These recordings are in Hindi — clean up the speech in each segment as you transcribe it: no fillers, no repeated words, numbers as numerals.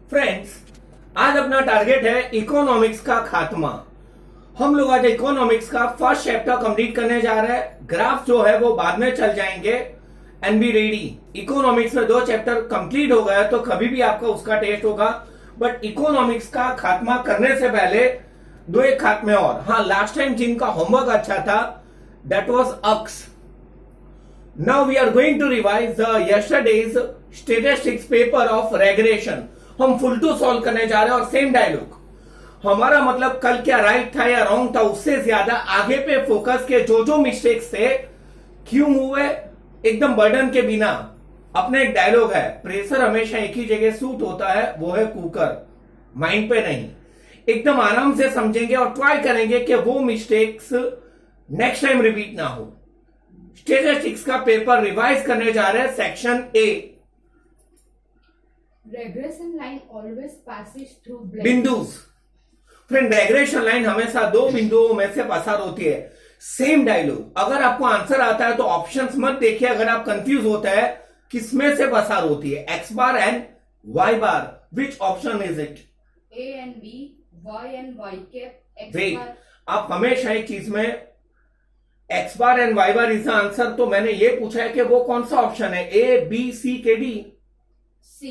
फ्रेंड्स, आज अपना टारगेट है इकोनॉमिक्स का खात्मा। हम लोग आज इकोनॉमिक्स का फर्स्ट चैप्टर कंप्लीट करने जा रहे हैं। ग्राफ जो है वो बाद में चल जाएंगे एंड बी रेडी। इकोनॉमिक्स में 2 चैप्टर कंप्लीट हो गया तो कभी भी आपका उसका टेस्ट होगा, बट इकोनॉमिक्स का खात्मा करने से पहले 2-1 खात्मे और। हाँ, लास्ट टाइम जिनका होमवर्क अच्छा था दैट वाज अक्स। Now we are going to revise the yesterday's statistics paper of regression. हम फुल टू सॉल्व करने जा रहे हैं और सेम डायलॉग। हमारा मतलब कल क्या राइट था या रॉन्ग था उससे ज्यादा आगे पे फोकस के जो मिस्टेक्स थे क्यों हुए एकदम बर्डन के बिना। अपने एक डायलॉग है, प्रेशर हमेशा एक ही जगह सूट होता है, वो है कुकर, माइंड पे नहीं। एकदम आराम से समझेंगे और ट्राई करेंगे कि वो मिस्टेक्स नेक्स्ट टाइम रिपीट ना हो। स्टैटिस्टिक्स का पेपर रिवाइज करने जा रहे हैं। Section A, regression line always passes through blank. बिंदुस। फ्रेंड, रेग्रेशन लाइन हमेशा 2 बिंदुओं में से पसार होती है। Same dialogue. अगर आपको आंसर आता है तो ऑप्शंस मत देखिए। अगर आप कंफ्यूज होता है किसमें से पसार होती है, x bar and Y bar, which option is it? A and B, Y and Y cap, X wait, bar. आप हमेशा एक चीज में x bar and Y bar is answer, तो मैंने ये पूछा है कि वो कौन सा ऑप्शन है, ए बी सी के डी? C.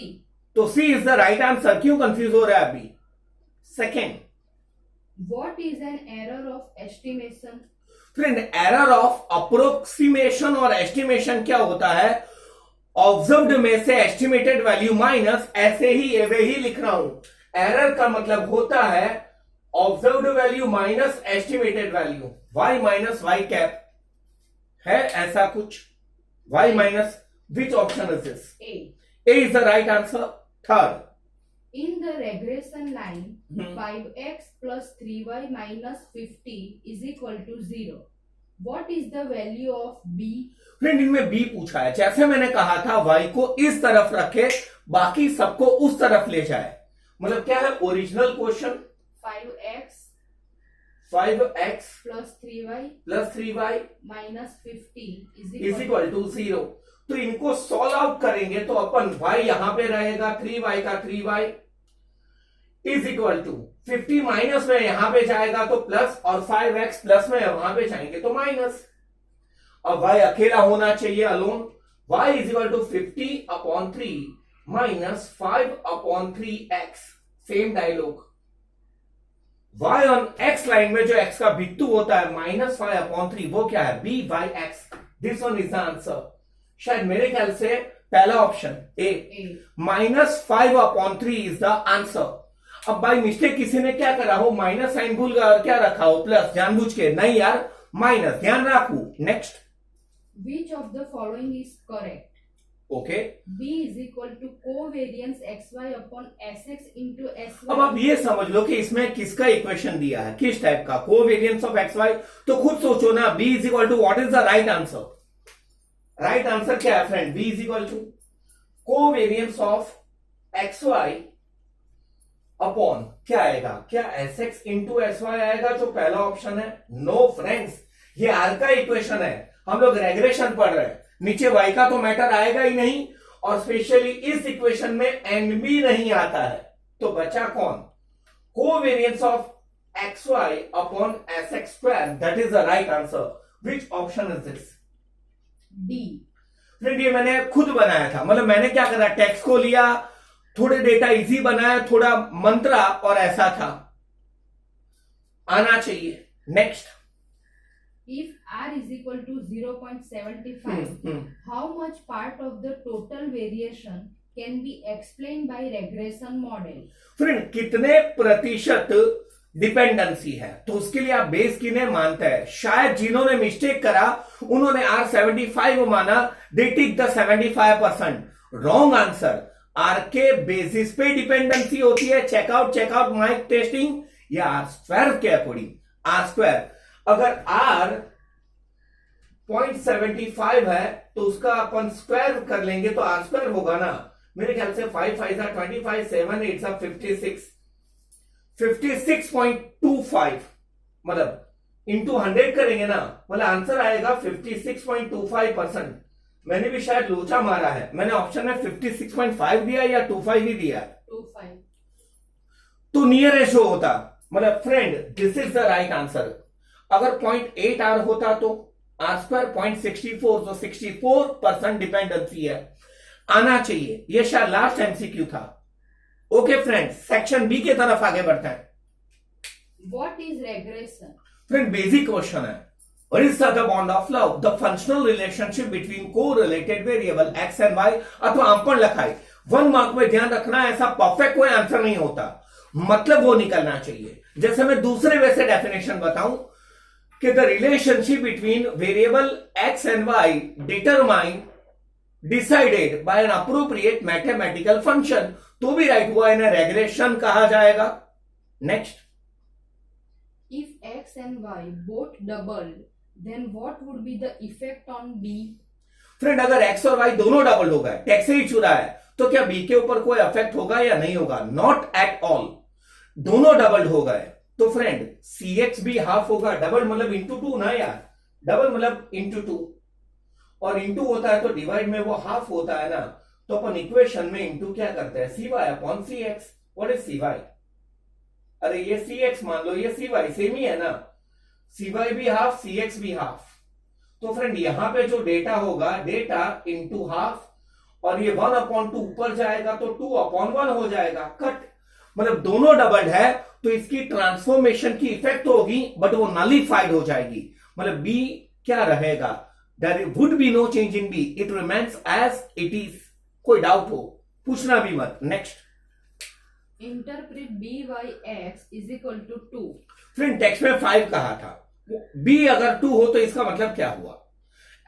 तो सी इज द राइट आंसर। क्यों कंफ्यूज हो रहा है अभी? Second, What is an error of estimation? Friend, error of approximation और एस्टिमेशन क्या होता है? ऑब्जर्व्ड में से एस्टिमेटेड वैल्यू माइनस, ऐसे ही एवे ही लिख रहा हूं। एरर का मतलब होता है observed value minus estimated value, y minus y cap है ऐसा कुछ। y minus, which option is this? A. A is the right answer. Third, In the regression line, Hmm. 5x plus 3y minus 50 is equal to 0. What is the value of B? Friend, इनमें बी पूछा है। जैसे मैंने कहा था y को इस तरफ रखे, बाकी सबको उस तरफ ले जाए। मतलब क्या है original question? 5x 5x plus 3y plus 3y minus 50 is is equal equal to 0। तो इनको सॉल्व आउट करेंगे तो अपन y यहां पे रहेगा, 3y का 3y is equal to 50 minus में यहां पे जाएगा तो प्लस, और 5x प्लस में वहां पे जाएंगे तो माइनस। अब y अकेला होना चाहिए, alone. y is equal to 50/3 minus 5/3x। Same dialogue. y on x line में जो x का बिंदु होता है -5/3, वो क्या है? b by x। This one is the answer. शायद मेरे ख्याल से पहला option A, -5/3 is the answer. अब बाई मिस्टेक किसी ने क्या करा हो, माइनस साइन भूल गया और क्या रखा हो, प्लस, जानबूझ के नहीं यार, माइनस ध्यान रखू। Next, Which of the following is correct? Okay. B is equal to covariance xy upon sx into sy. अब आप ये समझ लो कि इसमें किसका इक्वेशन दिया है, किस टाइप का, कोवेरियंस ऑफ एक्स वाई। तो खुद सोचो ना, b is equal to what is the right answer? Right answer क्या है friend? b is equal to covariance of x y upon क्या आएगा, क्या s x into S y आएगा, जो पहला ऑप्शन है? नो फ्रेंड्स, ये आर का इक्वेशन है। हम लोग रेग्रेशन पढ़ रहे हैं, नीचे y का तो मैटर आएगा ही नहीं, और स्पेशली इस इक्वेशन में एन भी नहीं आता है। तो बचा कौन? Covariance of x y upon S x square, that is the right answer. Which option is this? D. Friend, ये मैंने खुद बनाया था। मतलब मैंने क्या करा, टेक्स्ट को लिया, थोड़े डेटा इजी बनाया, थोड़ा मंत्रा, और ऐसा था। आना चाहिए। Next, If r is equal to 0.75, how much part of the total variation can be explained by regression model? Friend, कितने प्रतिशत डिपेंडेंसी है, तो उसके लिए आप बेस किन्हें मानते हैं? शायद जिन्होंने मिस्टेक करा उन्होंने R75 माना, they tick the 75%। Wrong answer. R के बेसिस पे डिपेंडेंसी होती है। चेकआउट माइक टेस्टिंग या आर स्क्वायर के अकॉर्डिंग। आर स्क्वायर, अगर R 0.75 है तो उसका अपन स्क्वायर कर लेंगे तो आर स्क्वायर होगा ना। मेरे ख्याल से 5 5 25, 7 8 56, 56.25, मतलब इंटू 100 करेंगे ना, मतलब आंसर आएगा 56.25%। मैंने भी शायद लोचा मारा है, मैंने ऑप्शन में 56.5 दिया या 25 ही दिया? 25. तो नियरेस्ट जो होता, मतलब friend this is the right answer. अगर 0.8 आर होता तो आर स्क्वायर 0.64, तो 64% डिपेंडेंसी है, आना चाहिए। ये शायद लास्ट एमसीक्यू था। ओके फ्रेंड, सेक्शन बी की तरफ आगे बढ़ते हैं। What is regression? Friend basic question है, What is the bond of love? The functional relationship between correlated variable x and y, अथवा आपन लखाई 1 मार्क में ध्यान रखना, ऐसा परफेक्ट कोई आंसर नहीं होता, मतलब वो निकलना चाहिए। जैसे मैं दूसरे वे से डेफिनेशन बताऊं कि the relationship between variable x and y determine decided by an appropriate mathematical function, तो भी राइट हुआ, इन्हें रेग्रेशन कहा जाएगा। Next, If x and y both doubled, then what would be the effect on b? Friend अगर x और y दोनों डबल हो गए, टेक्स ही छुरा है, तो क्या b के ऊपर कोई इफेक्ट होगा या नहीं होगा? Not at all. दोनों डबल हो गए तो फ्रेंड cx भी हाफ होगा। डबल मतलब इंटू 2 ना यार, डबल मतलब इंटू 2, और इंटू होता है तो डिवाइड में वो हाफ होता है ना, तो अपन इक्वेशन में इंटू क्या करते हैं, cy upon cx। What is cy? अरे ये cx मान लो, ये cy सेम ही है ना, cy भी हाफ, cx भी हाफ। तो फ्रेंड यहां पे जो डेटा होगा, डेटा इंटू हाफ, और ये 1/2 ऊपर जाएगा तो 2/1 हो जाएगा, कट। मतलब दोनों डबल है तो इसकी ट्रांसफॉर्मेशन की इफेक्ट होगी, बट वो नलिफाइड हो जाएगी। मतलब बी क्या रहेगा, there would be no change in b, it remains as it is. कोई डाउट हो पूछना भी मत। Next, Interpret by x is equal to 2. Friend text में 5 कहा था, b अगर 2 हो तो इसका मतलब क्या हुआ?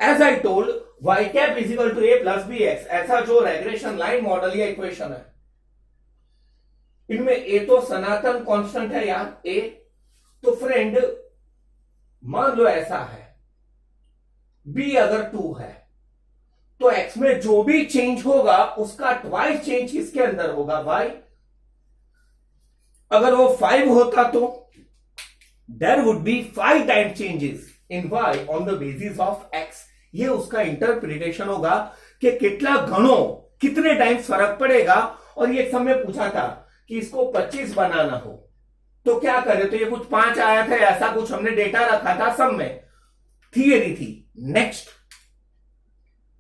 As I told y cap is equal to a plus B x, ऐसा जो रेग्रेशन लाइन मॉडल या इक्वेशन है, इनमें a तो सनातन कांस्टेंट है यार, a। तो फ्रेंड मान लो ऐसा है, b अगर 2 है तो x में जो भी चेंज होगा उसका ट्वाइस चेंज किसके अंदर होगा, y। अगर वो 5 होता तो there would be 5 time changes in y on the basis of x। ये उसका इंटरप्रिटेशन होगा कि कितना घणो, कितने टाइम्स फर्क पड़ेगा। और ये समय पूछा था कि इसको 25 बनाना हो तो क्या करें, तो ये कुछ 5 आया था, ऐसा कुछ हमने डेटा रखा था, सब में थियरी थी। Next,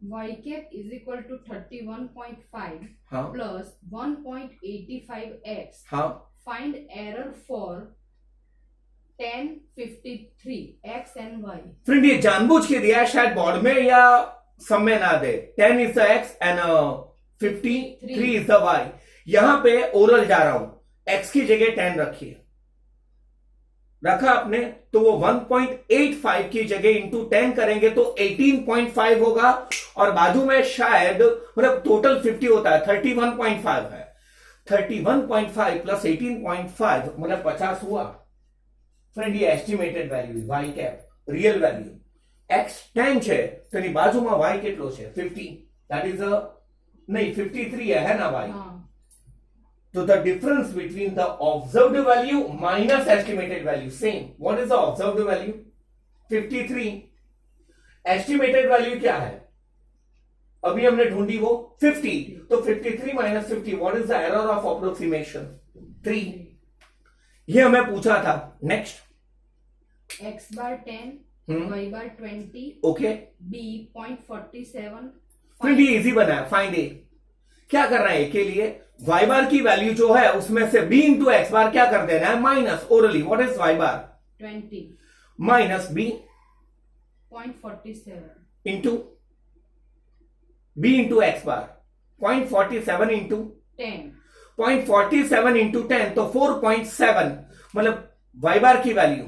y cap is equal to 31.5 हाँ plus 1.85x. हाँ, Find error for 1053 x and y. Friend ये जानबूझ के दिया है शायद बोर्ड में या सब में ना दे। 10 is the x and 53 is the y। यहां पे ओरल जा रहा हूं, x की जगह 10 रखिए, रखा आपने, तो वो 1.85 की जगह इंटू 10 करेंगे तो 18.5 होगा, और बाजू में शायद मतलब टोटल 50 होता है, 31.5 है। 31.5 प्लस 18.5 मतलब 50 हुआ। फ्रेंड ये estimated value y cap, real value x 10 છે તેની બાજુમાં y કેટલો છે 50, that is a नहीं 53 है ना y। So the difference between the observed value minus estimated value same. What is the observed value? 53. Estimated value क्या है? अभी हमने ढूंढी वो 50, तो 53 minus 50. What is the error of approximation? 3. ये हमें पूछा था। Next, x bar 10, y bar 20, okay, b 0.47. फिर ये इजी बना है। फाइंड ए, क्या करना है के लिए, y बार की वैल्यू जो है उसमें से b इंटू एक्स बार क्या कर देना है, minus orally. What is y bar? 20 minus b 0.47 into b into x bar 0.47 into 10. 0.47 into 10 तो 4.7, मतलब y बार की वैल्यू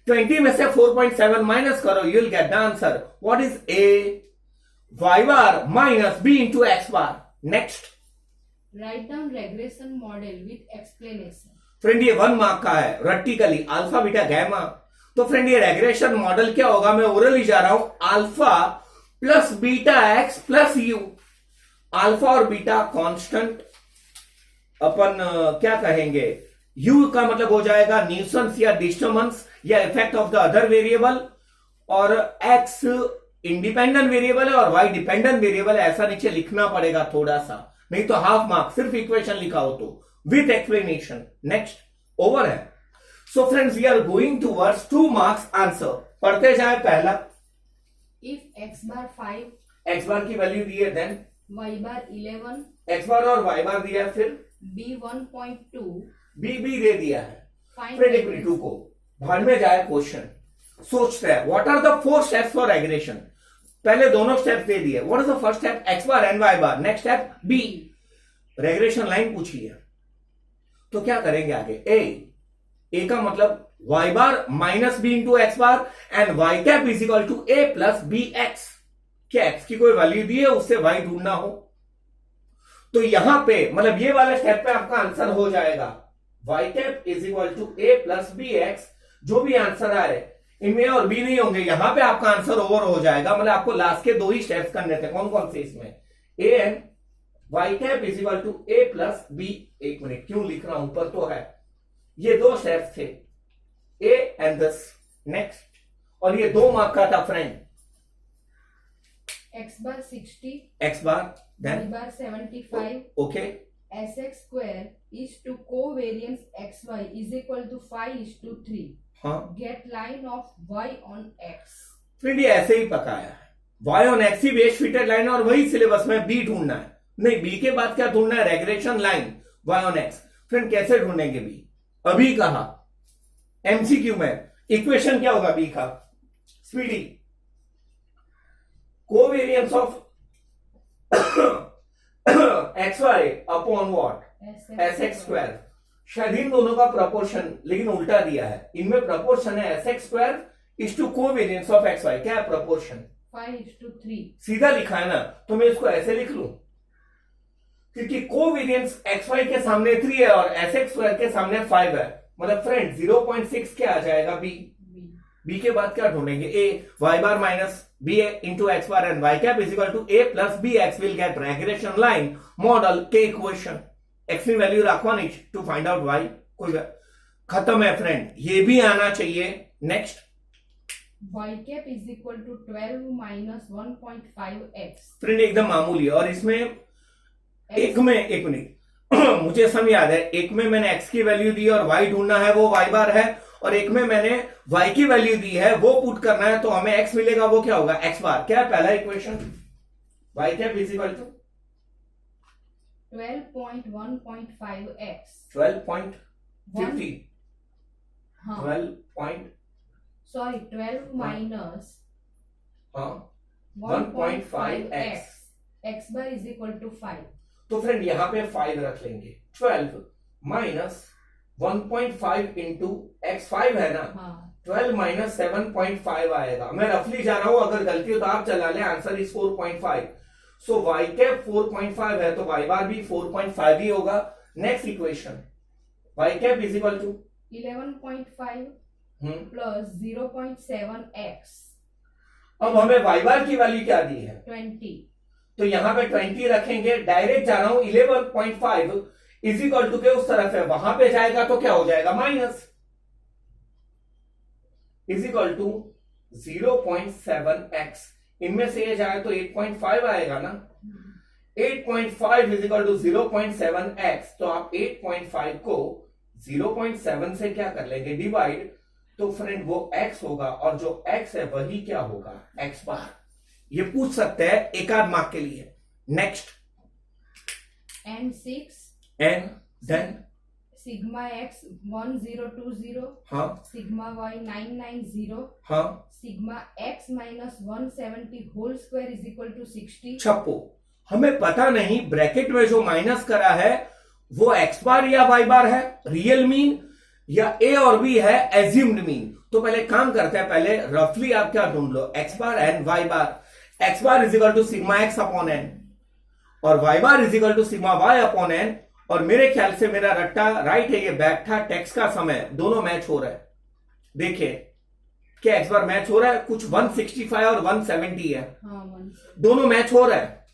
20 में से 4.7 माइनस करो, you will get the answer. What is a? y bar minus b into x bar. Next, Write down regression model with explanation. Friend ये 1 मार्क का है, रट्टिकली अल्फा बीटा गैमा। तो फ्रेंड ये रेग्रेशन मॉडल क्या होगा, मैं ओरली जा रहा हूं, alpha plus beta x plus you. Alpha और बीटा कांस्टेंट, अपन क्या कहेंगे, यू का मतलब हो जाएगा न्यूसेंस या डिस्टर्बेंस या effect of the other variable, और एक्स इंडिपेंडेंट वेरिएबल है और वाई डिपेंडेंट वेरिएबल है। ऐसा नीचे लिखना पड़ेगा थोड़ा सा, नहीं तो हाफ मार्क, सिर्फ इक्वेशन लिखा हो तो। With explanation. नेक्स्ट ओवर है। So friends we are going towards 2 marks answer. पढ़ते जाए। पहला, if x bar 5, x bar की वैल्यू दी है, then y bar 11, x bar और y बार दिया है, फिर b 1.2, b भी दे दिया है। फाइंड फिर एक टू को भाड़ में जाए क्वेश्चन। सोचते हैं what are the 4 steps for regression. पहले दोनों स्टेप्स दे दिए। What is the first step? x bar and y bar. Next step b, regression line पूछी है। तो क्या करेंगे आगे? ए का मतलब y bar minus B into x bar and y cap is equal to a plus B x. क्या x की कोई वैल्यू दी है, उससे y ढूंढना हो तो यहां पे मतलब ये वाले स्टेप पे आपका आंसर हो जाएगा y cap is equal to a plus B x. जो भी आंसर आए इनमें और बी नहीं होंगे, यहां पे आपका आंसर ओवर हो जाएगा। मतलब आपको लास्ट के 2 ही स्टेप्स करने थे। कौन कौन से? इसमें a and y cap is equal to a plus b. एक मिनट, क्यों लिख रहा हूं? ऊपर तो है। ये 2 स्टेप्स थे, a एंड दिस। नेक्स्ट, और ये 2 मार्क का था friend. x bar 60, x bar y then bar 75, okay sx square is to covariance xy is equal to 5:3. हाँ Get line of y on x. Friend ये ऐसे ही पकाया है। y on x he base fitted line और वही सिलेबस में b ढूंढना है। नहीं, b के बाद क्या ढूंढना है? Regression line y on x. Friend कैसे ढूंढेंगे b? अभी कहा एमसीक्यू में। इक्वेशन क्या होगा b का? Speedy covariance of x y upon what? S x square. शायद इन दोनों का प्रपोर्शन लेकिन उल्टा दिया है। इनमें प्रपोर्शन है s x square is to covariance of x y. क्या है प्रपोर्शन? 5:3. सीधा लिखा है ना, तो मैं इसको ऐसे लिख लूं क्योंकि कोवेरियंस एक्स वाई के सामने 3 है और एस एक्स स्क्वायर के सामने 5 है। मतलब फ्रेंड 0.6 क्या आ जाएगा? बी के बाद क्या ढूंढेंगे? A, Y bar minus B into x bar and Y cap is equal to A plus B X will get regression line model के इक्वेशन। एक्स की वैल्यू रखवानी टू फाइंड आउट वाई। कोई खत्म है फ्रेंड, ये भी आना चाहिए। Next, y cap is equal to 12 minus 1.5x. Friend एकदम मामूली है। और इसमें एक मिनट मुझे सब याद है। एक में मैंने x की वैल्यू दी और y ढूंढना है, वो y बार है। और एक में मैंने y की वैल्यू दी है, वो पुट करना है, तो हमें x मिलेगा, वो क्या होगा? x बार। क्या है पहला equation? y cap is equal to 12.1.5x. 12.50 हाँ 12. sorry 12 minus हाँ 1.5x. x bar is equal to 5. तो फ्रेंड यहां पे 5 रख लेंगे। 12 माइनस 1.5 इंटू एक्स 5 है ना। हाँ 12 माइनस 7.5 आएगा। मैं रफली जा रहा हूं, अगर गलती हो तो आप चला ले। Answer is 4.5। So y cap 4.5 है तो y बार भी 4.5 ही होगा। Next equation, y cap is equal to 11.5 plus 0.7x. अब हमें y बार की वैल्यू क्या दी है? 20. तो यहां पे 20 रखेंगे। डायरेक्ट जा रहा हूं 11.5 इज इक्वल टू के उस तरफ है, वहां पे जाएगा तो क्या हो जाएगा? Minus is equal to 0.7x। इनमें से ये जाए तो 8.5 आएगा ना। 8.5 इज इक्वल टू 0.7x। तो आप 8.5 को 0.7 से क्या कर लेंगे? डिवाइड। तो फ्रेंड वो x होगा और जो x है वही क्या होगा? x बार। ये पूछ सकते हैं एक आध मार्क के लिए। Next, and 6 n then sigma x 1020. हाँ sigma y 990. हाँ sigma x minus 170 whole square is equal to 60. छप्पो। हमें पता नहीं ब्रैकेट में जो माइनस करा है वो x बार या y बार है, रियल मीन या a और b है एज्यूम्ड मीन। तो पहले काम करते हैं, पहले रफली आप क्या ढूंढ लो? x bar and y bar. x bar is equal to sigma x upon n और y bar is equal to sigma y upon n। और मेरे ख्याल से मेरा रट्टा राइट है, ये बैक था। टेक्स्ट का समय दोनों मैच हो रहा है। देखिए क्या x बार मैच हो रहा है? कुछ 165 और 170 है, हाँ दोनों मैच हो रहा है।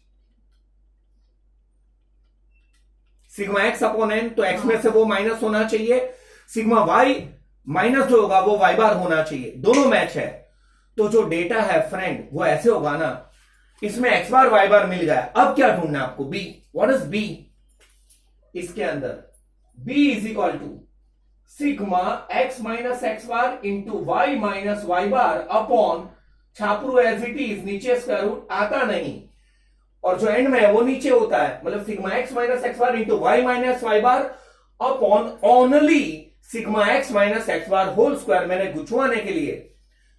सिग्मा x अपॉन n, तो x में से वो माइनस होना चाहिए। सिग्मा y माइनस जो होगा वो y बार होना चाहिए। दोनों मैच है, तो जो डेटा है फ्रेंड वो ऐसे होगा ना। इसमें x बार y बार मिल गया। अब क्या ढूंढना है आपको? b। What is b? इसके अंदर b is equal to sigma x minus x bar into Y minus Y bar upon छापरू एज इट इज, नीचे स्क्वायर रूट आता नहीं और जो एंड में है वो नीचे होता है, मतलब sigma x minus x bar into Y minus Y bar upon only sigma x minus x bar whole square. मैंने गुछवाने के लिए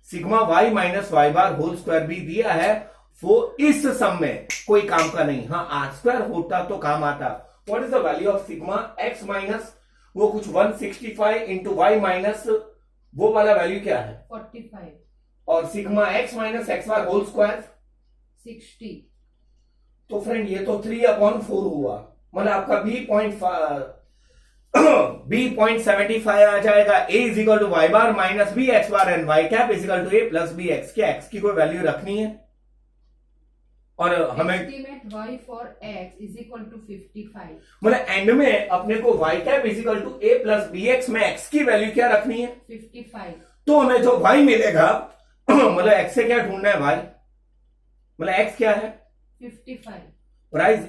sigma Y minus Y bar whole square भी दिया है, वो इस सम में कोई काम का नहीं। हाँ आर स्क्वायर होता तो काम आता। What is the value of sigma x minus वो कुछ 165 इंटू वाई माइनस वो वाला वैल्यू क्या है 45 और sigma x minus x bar whole square 60। तो फ्रेंड ये तो 3/4 हुआ, मतलब आपका B.75 आ जाएगा। A is equal to Y bar minus B x bar and Y cap is equal to A plus B x. क्या एक्स की कोई वैल्यू रखनी है और हमें estimate y for x is equal to 55। मतलब एंड में अपने को y cap is equal to A plus B x में एक्स की वैल्यू क्या रखनी है 55। तो हमें जो वाई मिलेगा मतलब एक्स से क्या ढूंढना है भाई, मतलब एक्स क्या है 55 प्राइस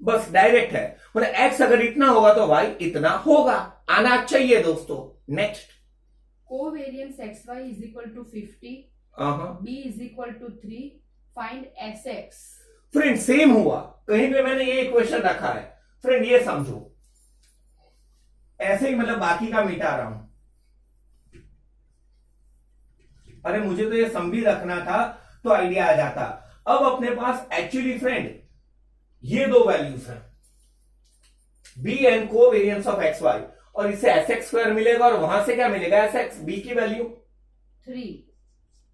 बस डायरेक्ट है, मतलब एक्स अगर इतना होगा तो वाई इतना होगा, आना चाहिए दोस्तों। Next covariance xy is equal to 50, b is equal to 3, find sx। Friend same हुआ, कहीं पे मैंने ये इक्वेशन रखा है फ्रेंड, ये समझो ऐसे ही, मतलब बाकी का मिटा रहा हूं। अरे मुझे तो ये सम भी रखना था तो आइडिया आ जाता। अब अपने पास एक्चुअली फ्रेंड ये दो वैल्यूज हैं b and covariance of x y, और इससे एस एक्स स्क्वायर मिलेगा और वहां से क्या मिलेगा एस एक्स, बी की value 3,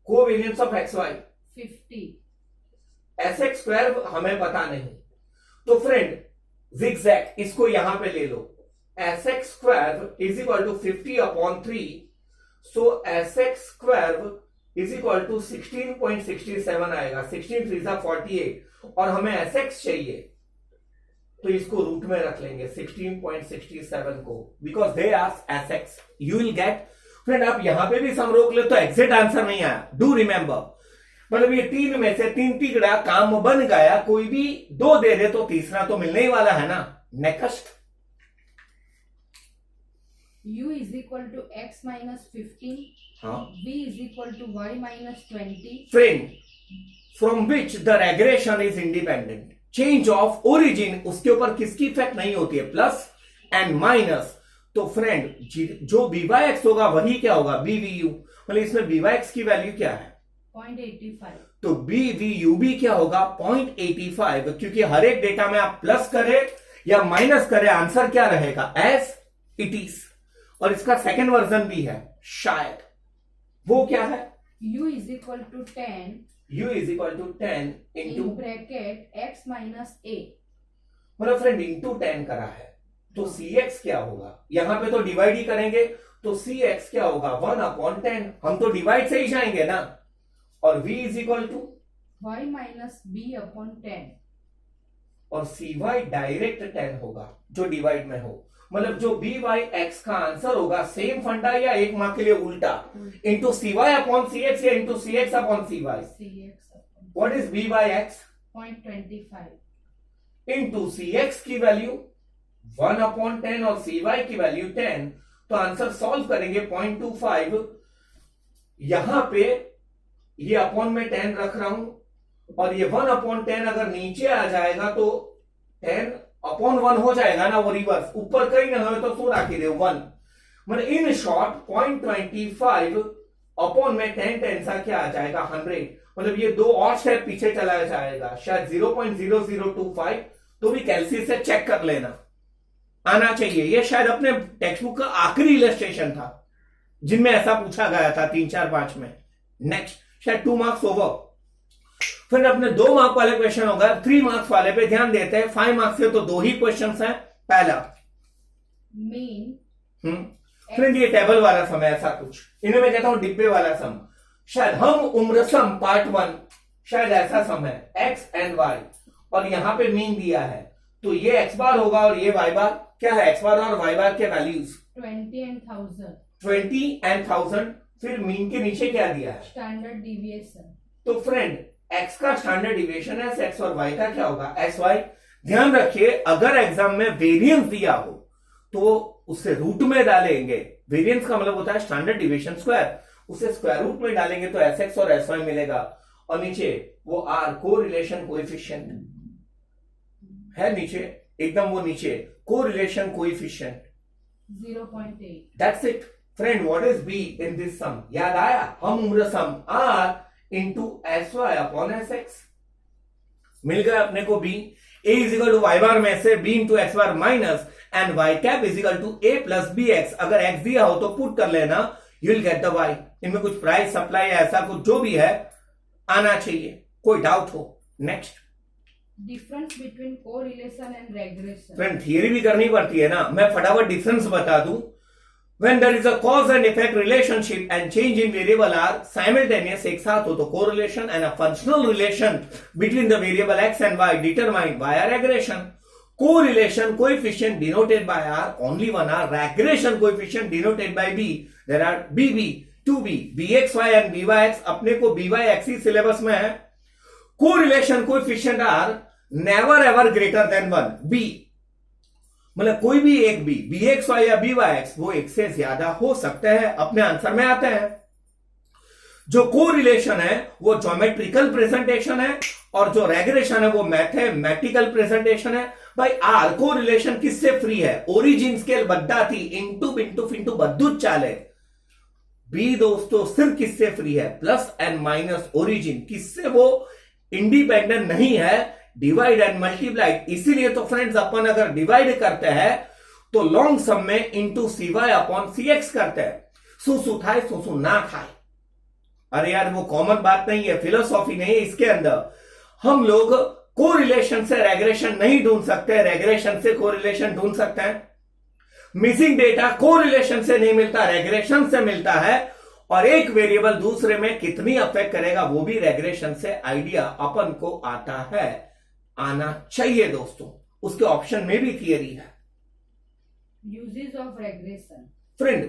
covariance of x y 50, s x square हमें पता नहीं, तो फ्रेंड जिगजैग इसको यहां पे ले लो, S x square is equal to 50/3, so S x square is equal to 16.67 आएगा, 16 3 48 और हमें एस एक्स चाहिए तो इसको रूट में रख लेंगे 16.67 को, because they ask S x you will gate. Friend आप यहां पे भी सम रोक ले तो एग्जैक्ट आंसर नहीं आया, डू रिमेंबर, मतलब ये 3 में से 3 टिकड़ा काम बन गया, कोई भी 2 दे दे तो तीसरा तो मिलने ही वाला है ना। Next u is equal to x minus 15, b is equal to y minus 20। Friend from which the regression is independent, change of origin उसके ऊपर किसकी इफेक्ट नहीं होती है, प्लस एंड माइनस। तो फ्रेंड जो बी वाई एक्स होगा वही क्या होगा बी वी यू, मतलब इसमें बी वाई एक्स की वैल्यू क्या है 0.85, तो बी वी यू भी क्या होगा 0.85, क्योंकि हर एक डेटा में आप प्लस करें या माइनस करें आंसर क्या रहेगा एज इट इज। और इसका सेकेंड वर्जन भी है शायद, वो क्या है u is equal to 10 u is equal to 10 into in bracket x minus a। मतलब फ्रेंड इंटू 10 करा है तो cx क्या होगा, यहां पे तो डिवाइड ही करेंगे तो cx क्या होगा 1/10, हम तो डिवाइड से ही जाएंगे ना, और v is equal to y minus b upon 10। और cy डायरेक्ट 10 होगा जो डिवाइड में हो, मतलब जो बी वाई एक्स का आंसर होगा सेम फंडा या एक मार्क के लिए उल्टा, इंटू CY/CX या into CX/CY। What is b y x 0.25 into CX की वैल्यू 1/10 और CY की वैल्यू 10, तो आंसर सॉल्व करेंगे 0.25। यहां पे ये अपॉन में 10 रख रहा हूं और ये 1/10 अगर नीचे आ जाएगा तो 10/1 हो जाएगा ना, वो रिवर्स ऊपर कहीं ना हो तो रख दे 1, मतलब इन शॉर्ट 0.25 अपॉन में 10 सा क्या आ जाएगा 100, मतलब ये 2 और स्टेप पीछे चला जाएगा, शायद 0.0025, तो भी कैलसी से चेक कर लेना, आना चाहिए। ये शायद अपने टेक्स्ट बुक का आखिरी इलस्ट्रेशन था जिनमें ऐसा पूछा गया था 3 4 5 में। नेक्स्ट शायद 2 मार्क्स ओवर, फिर अपने 2 मार्क वाले क्वेश्चन होगा, 3 मार्क्स वाले पे ध्यान देते हैं। 5 मार्क्स के तो 2 ही क्वेश्चन हैं। पहला मीन फ्रेंड ये टेबल वाला सम है, ऐसा कुछ इन्हें मैं कहता हूं डिब्बे वाला सम, शायद हम उम्र सम पार्ट 1, शायद ऐसा सम है एक्स एंड वाई, और यहां पे मीन दिया है तो ये एक्स बार होगा और ये वाई बार, क्या है एक्स बार और वाई बार के वैल्यूज 20 and 1000, 20 and 1000, फिर मीन के नीचे क्या दिया है स्टैंडर्ड डिविएशन। तो फ्रेंड एक्स का स्टैंडर्ड डिविएशन है एक्स और वाई का क्या होगा एस वाई, ध्यान रखिए, अगर एग्जाम में वेरिएंस दिया हो तो उसे रूट में डालेंगे। वेरिएंस का मतलब होता है स्टैंडर्ड डिविएशन स्क्वायर, उसे स्क्वायर रूट में डालेंगे तो एस एक्स और एस वाई मिलेगा। और नीचे वो आर कोरिलेशन कोएफिशिएंट है, नीचे एकदम वो नीचे correlation coefficient 0.8। That's it friend. What is B in this sum? याद आया? हम उम्र सम r into S Y upon S X. मिल गया अपने को B. A is equal to Y bar में से B into x bar minus and Y cap is equal to A plus B X. अगर एक्स दिया हो तो पुट कर लेना, you will get the Y. इनमें कुछ प्राइस सप्लाई ऐसा कुछ जो भी है आना चाहिए, कोई डाउट हो। Next, difference between correlation and regression. Friend theory भी करनी पड़ती है ना, मैं फटाफट डिफरेंस बता दूं। When there is a cause and effect relationship and change in variable are simultaneous, एक साथ हो तो correlation, and a functional relation between the variable x and y determined by a regression. Correlation coefficient denoted by r, only one r. Regression coefficient denoted by b. There are bb, 2b, bxy and byx. अपने को byx ही सिलेबस में है। Correlation coefficient are never ever greater than 1. b मतलब कोई भी एक बी, बी एक्स वाई या बी वाई एक्स, वो एक से ज्यादा हो सकते हैं। अपने आंसर में आते हैं। जो कोरिलेशन है वो ज्योमेट्रिकल प्रेजेंटेशन है और जो रेग्रेशन है वो मैथमेटिकल प्रेजेंटेशन है। भाई आर कोरिलेशन किससे फ्री है? ओरिजिन स्केल बद्दा थी, इंटू बिंटू फिंटू बद्दू चाले। बी दोस्तों सिर्फ किससे फ्री है? Plus and minus origin. किससे? वो इंडिपेंडेंट नहीं है, डिवाइड एंड मल्टीप्लाइड। इसीलिए तो फ्रेंड्स अपन अगर डिवाइड करते हैं तो लॉन्ग सम में इंटू सी वाई अपॉन सी एक्स करते हैं। सुसु खाए सुसु ना खाए। अरे यार वो कॉमन बात नहीं है, फिलोसॉफी नहीं है इसके अंदर। हम लोग कोरिलेशन से रेग्रेशन नहीं ढूंढ सकते, रेग्रेशन से कोरिलेशन ढूंढ सकते हैं। मिसिंग डेटा कोरिलेशन से नहीं मिलता, रेग्रेशन से मिलता है। और एक वेरिएबल दूसरे में कितनी अफेक्ट करेगा वो भी रेग्रेशन से आइडिया अपन को आता है, आना चाहिए दोस्तों। उसके ऑप्शन में भी थियरी है। Uses of regression. Friend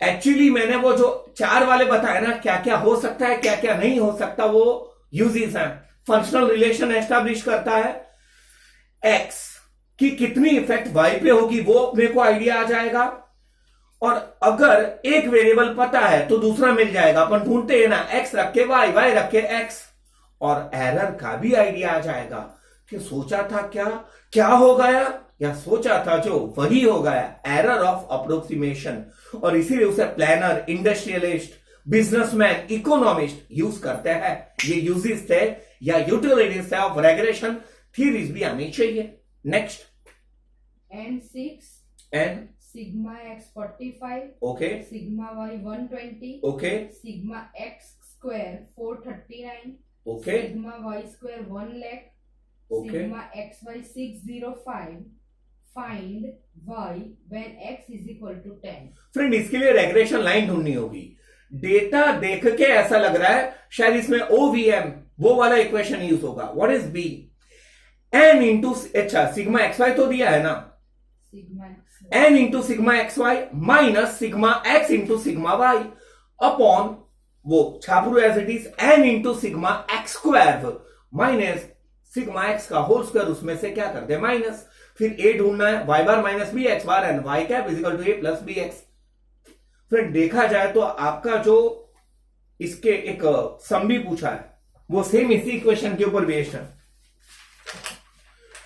actually मैंने वो जो 4 वाले बताए ना, क्या क्या हो सकता है क्या क्या नहीं हो सकता, वो यूजेस हैं। फंक्शनल रिलेशन एस्टैब्लिश करता है, एक्स की कितनी इफेक्ट वाई पे होगी वो अपने को आइडिया आ जाएगा। और अगर एक वेरिएबल पता है तो दूसरा मिल जाएगा। अपन ढूंढते हैं ना, एक्स रख के वाई, वाई रख के एक्स। और एरर का भी आइडिया आ जाएगा कि सोचा था क्या क्या हो गया, या सोचा था जो वही हो गया। Error of approximation. और इसीलिए उसे planner, industrialist, businessman, economist use करते हैं। ये यूजेस थे या यूटिलिटीज थे ऑफ रेग्रेशन। थ्योरीज भी आनी चाहिए। Next, N6 N sigma x 45, okay sigma y 120, okay sigma x square 439, okay sigma y square 1 lakh, Okay. sigma xy 605. Find y when x is equal to 10. Friend इसके लिए रेग्रेशन लाइन ढूंढनी होगी। डेटा देख के ऐसा लग रहा है शायद इसमें OVM वो वाला इक्वेशन यूज होगा। What is B? N into, अच्छा सिग्मा एक्स वाई तो दिया है ना, Sigma x N into sigma X Y minus sigma X into sigma Y upon वो छापरू as it is N into sigma X square minus sigma X का होल स्क्वायर, उसमें से क्या करते हैं माइनस। फिर ए ढूंढना है, Y bar minus B x bar and Y cap is equal to A plus B X. Friend देखा जाए तो आपका जो इसके एक सम भी पूछा है वो सेम इसी इक्वेशन के ऊपर बेस्ड है।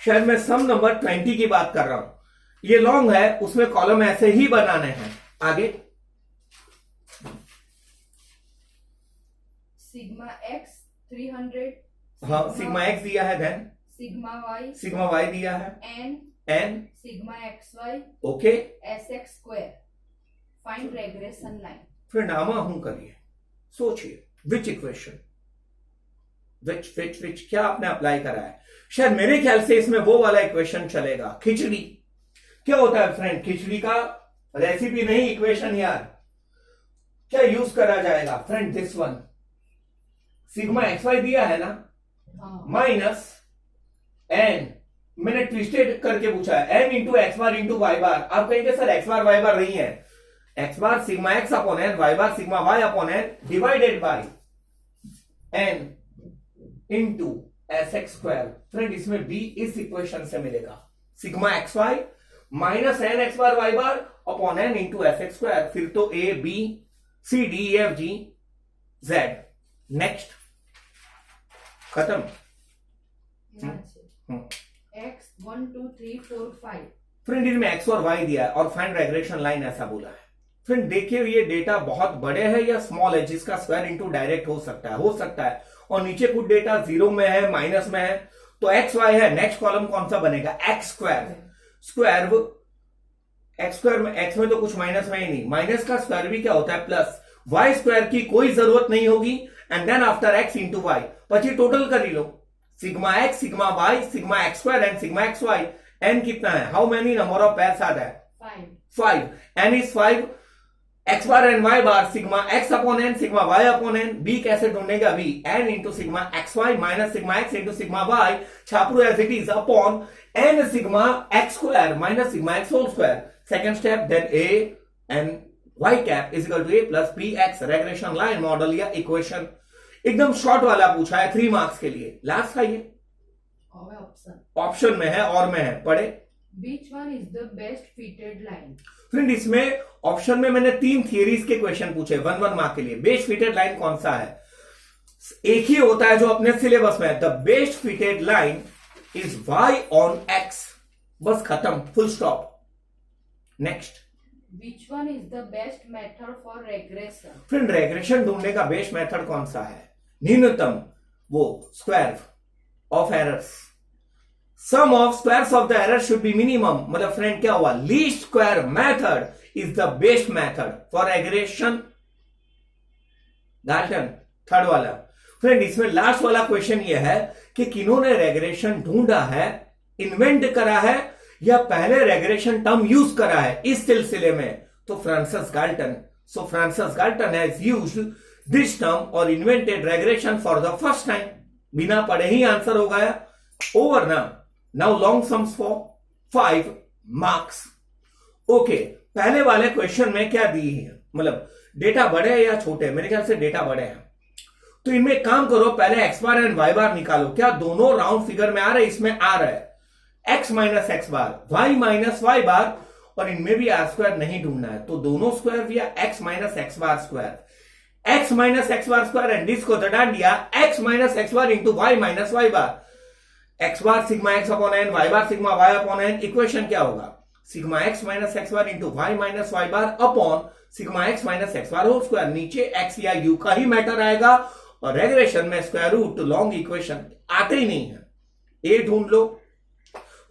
शायद मैं सम नंबर 20 की बात कर रहा हूं। ये लॉन्ग है, उसमें कॉलम ऐसे ही बनाने हैं। आगे sigma x 300, हाँ सिग्मा एक्स दिया है, देन sigma y दिया है, n N sigma xy okay. sx square. Find regression line. फिर नामा हूं करिए, सोचिए विच इक्वेशन, विच क्या आपने अप्लाई करा है। शायद मेरे ख्याल से इसमें वो वाला इक्वेशन चलेगा, खिचड़ी। क्या होता है फ्रेंड खिचड़ी का? रेसिपी नहीं इक्वेशन यार। क्या यूज करा जाएगा friend? This one, sigma X Y दिया है ना, माइनस एन, मैंने ट्विस्टेड करके पूछा है, N into x bar into Y bar. आप कहेंगे sir X bar Y bar नहीं है, x bar sigma X upon N, Y bar sigma Y upon N divided by N into S x square. Friend इसमें b इस इक्वेशन से मिलेगा, sigma X Y minus N X bar Y bar upon N into S x square. फिर तो A B C D F G Z. Next, खत्म। x 1 2 3 4 5। फ्रेंड इनमें एक्स और वाई दिया है और फाइंड रेग्रेशन लाइन ऐसा बोला है। फ्रेंड देखिए ये डेटा बहुत बड़े है या स्मॉल है, जिसका स्क्वायर इनटू डायरेक्ट हो सकता है। और नीचे कुछ डेटा जीरो में है, माइनस में है, तो एक्स वाई है। नेक्स्ट कॉलम कौन सा बनेगा, एक्स स्क्वायर। एक्स स्क्वायर में एक्स में तो कुछ माइनस में ही नहीं, माइनस का स्क्वायर भी क्या होता है प्लस। वाई स्क्वायर की कोई जरूरत नहीं होगी, and then after X into Y. પછી टोटल कर ही लो, sigma X sigma Y sigma X square and sigma X Y. N कितना है, how many number of pairs are there, 5। N is 5, X bar and Y bar sigma X upon N sigma Y upon N. B कैसे ढूंढेगा, अभी N into sigma X Y minus sigma X into sigma Y छापरू as it is upon N sigma X square minus sigma X whole square. Second step, then A and Y cap is equal to A plus B X. Regression line model या इक्वेशन एकदम शॉर्ट वाला पूछा है 3 मार्क्स के लिए। लास्ट का ये ऑप्शन में है और में है, पढ़े। Which one is the best fitted line? Friend इसमें ऑप्शन में मैंने 3 थियरीज के क्वेश्चन पूछे 1 मार्क के लिए। बेस्ट फिटेड लाइन कौन सा है, एक ही होता है जो अपने सिलेबस में है। The best fitted line is y on x। बस खत्म, full stop. Next, Which one is the best method for regression? Friend regression ढूंढने का बेस्ट मेथड कौन सा है, न्यूनतम वो square of errors. Sum of squares of the error should be minimum. मतलब फ्रेंड क्या हुआ, least square method is the best method for regression. Galton third वाला। फ्रेंड इसमें लास्ट वाला क्वेश्चन यह है कि किन्होंने रेग्रेशन ढूंढा है, इन्वेंट करा है या पहले रेग्रेशन टर्म यूज करा है इस सिलसिले में, तो Francis Galton. So Francis Galton has used this term और invented regression for the first time. बिना पढ़े ही आंसर हो गया। Over now long sums for 5 marks. Okay, पहले वाले क्वेश्चन में क्या दी है, मतलब डेटा बड़े हैं या छोटे, मेरे ख्याल से डेटा बड़े हैं। तो इनमें काम करो, पहले एक्स बार एंड वाई बार निकालो। क्या दोनों राउंड फिगर में आ रहे, इसमें आ रहा है x माइनस एक्स बार y माइनस वाई बार, और इनमें भी आर स्क्वायर नहीं ढूंढना है, तो दोनों स्क्वायर दिया x minus x bar square, x minus x bar square and इसको दटान दिया x minus x bar into Y minus Y bar. X bar sigma X upon N, Y bar sigma Y upon N. Equation क्या होगा, sigma x minus x bar into Y minus Y bar upon sigma x minus x bar whole square. नीचे x या u का ही मैटर आएगा, और रेग्रेशन में स्क्वायर रूट लॉन्ग इक्वेशन आते ही नहीं है। ए ढूंढ लो,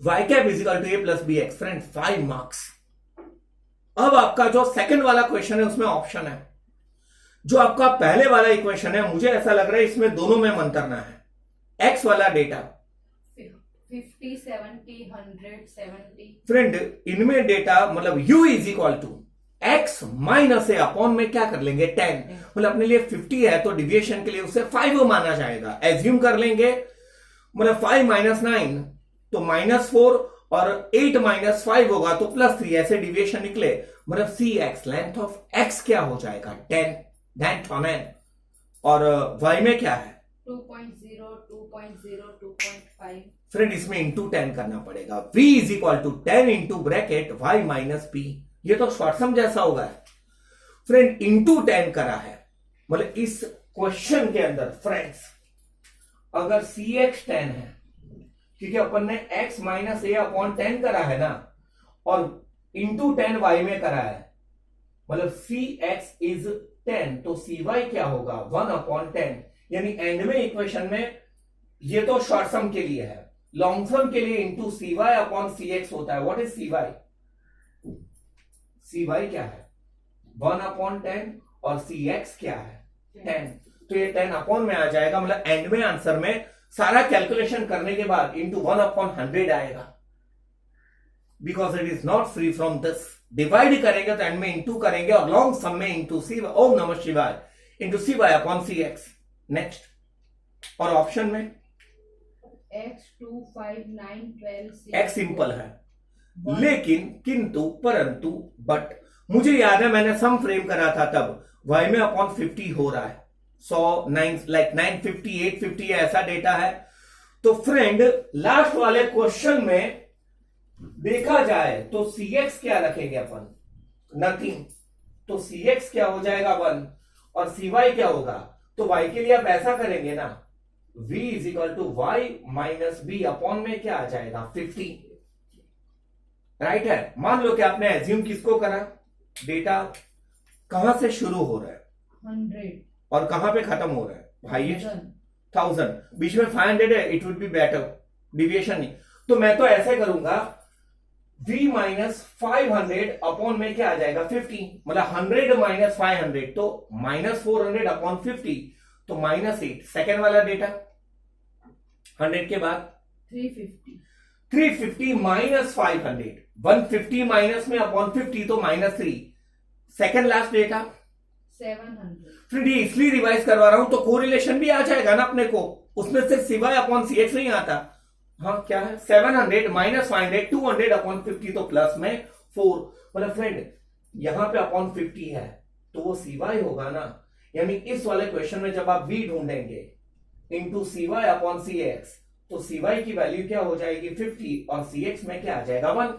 y cap is equal to A plus B X. Friend 5 marks. अब आपका जो सेकंड वाला क्वेश्चन है उसमें ऑप्शन है, जो आपका पहले वाला इक्वेशन है मुझे ऐसा लग रहा है इसमें दोनों में मंतरना है। x वाला डेटा 50 70 100 70। फ्रेंड इनमें डेटा मतलब u is equal to x minus A upon में क्या कर लेंगे 10। मतलब अपने लिए 50 है तो डिविएशन के लिए उसे 5 माना जाएगा, एज्यूम कर लेंगे। मतलब 5 माइनस 9 तो -4 और 8 माइनस 5 होगा तो +3, ऐसे डिविएशन निकले। मतलब सी एक्स लेंथ ऑफ x क्या हो जाएगा 10 दैट ऑन n। और y में क्या है 2.0 2.0 2.5। फ्रेंड इसमें इंटू 10 करना पड़ेगा। v is equal to 10 into bracket y minus p। ये तो शॉर्ट सम जैसा होगा। फ्रेंड इंटू 10 करा है, मतलब इस क्वेश्चन के अंदर फ्रेंड्स अगर cx 10 है, क्योंकि अपन ने x माइनस ए अपॉन 10 करा है ना, और इंटू 10 y में करा है, मतलब cx इज 10 तो cy क्या होगा 1 अपॉन 10। यानी एंड में इक्वेशन में ये तो शॉर्ट सम के लिए है, लॉन्ग सम के लिए इंटू cy अपॉन cx होता है। What is cy? cy क्या है 1 अपॉन 10 और cx क्या है 10, तो ये 10 अपॉन में आ जाएगा। मतलब एंड में आंसर में सारा कैलकुलेशन करने के बाद इंटू 1 अपॉन 100 आएगा, because it is not free from this. Divide करेंगे तो एंड में इंटू करेंगे और लॉन्ग सम में इंटू सी ओम नमः शिवाय इंटू सी वाई अपॉन सी एक्स। नेक्स्ट, और ऑप्शन में x 2 5 9 12 एक्स सिंपल है, लेकिन किंतु परंतु बट मुझे याद है मैंने सम फ्रेम करा था तब y में अपॉन 50 हो रहा है। 100 9 लाइक 950 850 ऐसा डेटा है। तो फ्रेंड लास्ट वाले क्वेश्चन में देखा जाए तो cx क्या रखेंगे अपन, नथिंग, तो cx क्या हो जाएगा 1 और cy क्या होगा, तो y के लिए आप ऐसा करेंगे ना, v is equal to Y minus B upon में क्या आ जाएगा 50, राइट है। मान लो कि आपने एज्यूम किसको करा, डेटा कहां से शुरू हो रहा है 100 और कहां पे खत्म हो रहा है, हाईएस्ट 1000, 1000, बीच में 500 है, it would be better, deviation नहीं, तो मैं तो ऐसे करूंगा v माइनस 500 अपॉन में क्या आ जाएगा 50, मतलब 100 माइनस 500 तो माइनस 400 अपॉन 50, तो -8। सेकेंड वाला डेटा 100 के बाद 350 माइनस 500, 150 माइनस में अपॉन 50 तो -3। Second last data 700। फिर ये इसलिए रिवाइज करवा रहा हूं तो कोरिलेशन भी आ जाएगा ना अपने को, उसमें सिर्फ सिवाय अपॉन cx नहीं आता। हाँ क्या है 700 माइनस 500 200 अपॉन 50 तो प्लस में 4, मतलब फ्रेंड यहां पे अपॉन 50 है तो वो सिवाय होगा ना, यानी इस वाले क्वेश्चन में जब आप v ढूंढेंगे इंटू cy अपॉन cx तो cy की वैल्यू क्या हो जाएगी 50 और cx में क्या आ जाएगा 1।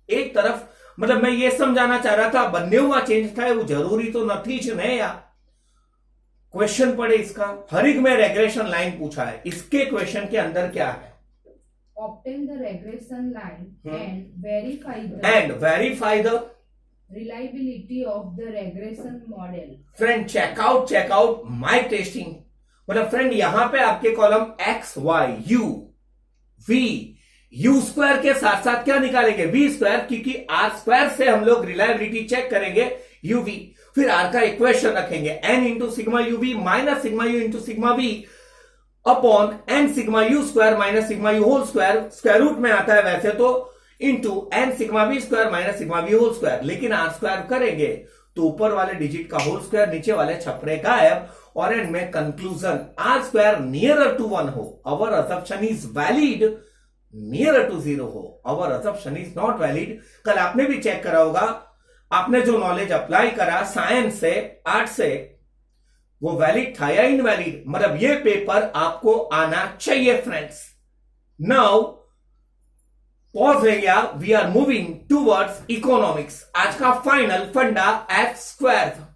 एक तरफ मतलब मैं ये समझाना चाह रहा था बनने हुआ चेंज था, वो जरूरी तो नथीच नहीं या क्वेश्चन पढ़े इसका, हर एक में रेग्रेशन लाइन पूछा है, इसके क्वेश्चन के अंदर क्या है, Obtain the regression line and verify the reliability of the regression model. Friend check out my testing, मतलब फ्रेंड यहां पे आपके column x y u v u square के साथ साथ क्या निकालेंगे v स्क्वायर, क्योंकि r स्क्वायर से हम लोग रिलायबिलिटी चेक करेंगे uv, फिर r का इक्वेशन रखेंगे n into sigma uv minus sigma u into sigma v upon n sigma u square minus sigma u whole square, square root में आता है वैसे तो, into n sigma v square minus sigma v whole square, लेकिन r स्क्वायर करेंगे तो ऊपर वाले डिजिट का होल स्क्वायर नीचे वाले छपरे गायब, और एंड में conclusion r square nearer to 1 हो, our assumption is valid, nearer to 0 हो, our assumption is not valid. कल आपने भी चेक करा होगा, आपने जो नॉलेज अप्लाई करा साइंस से आर्ट से वो वैलिड था या इनवैलिड, मतलब ये पेपर आपको आना चाहिए फ्रेंड्स। नाउ पॉज ले गया, we are moving towards economics. आज का फाइनल फंडा f स्क्वायर था,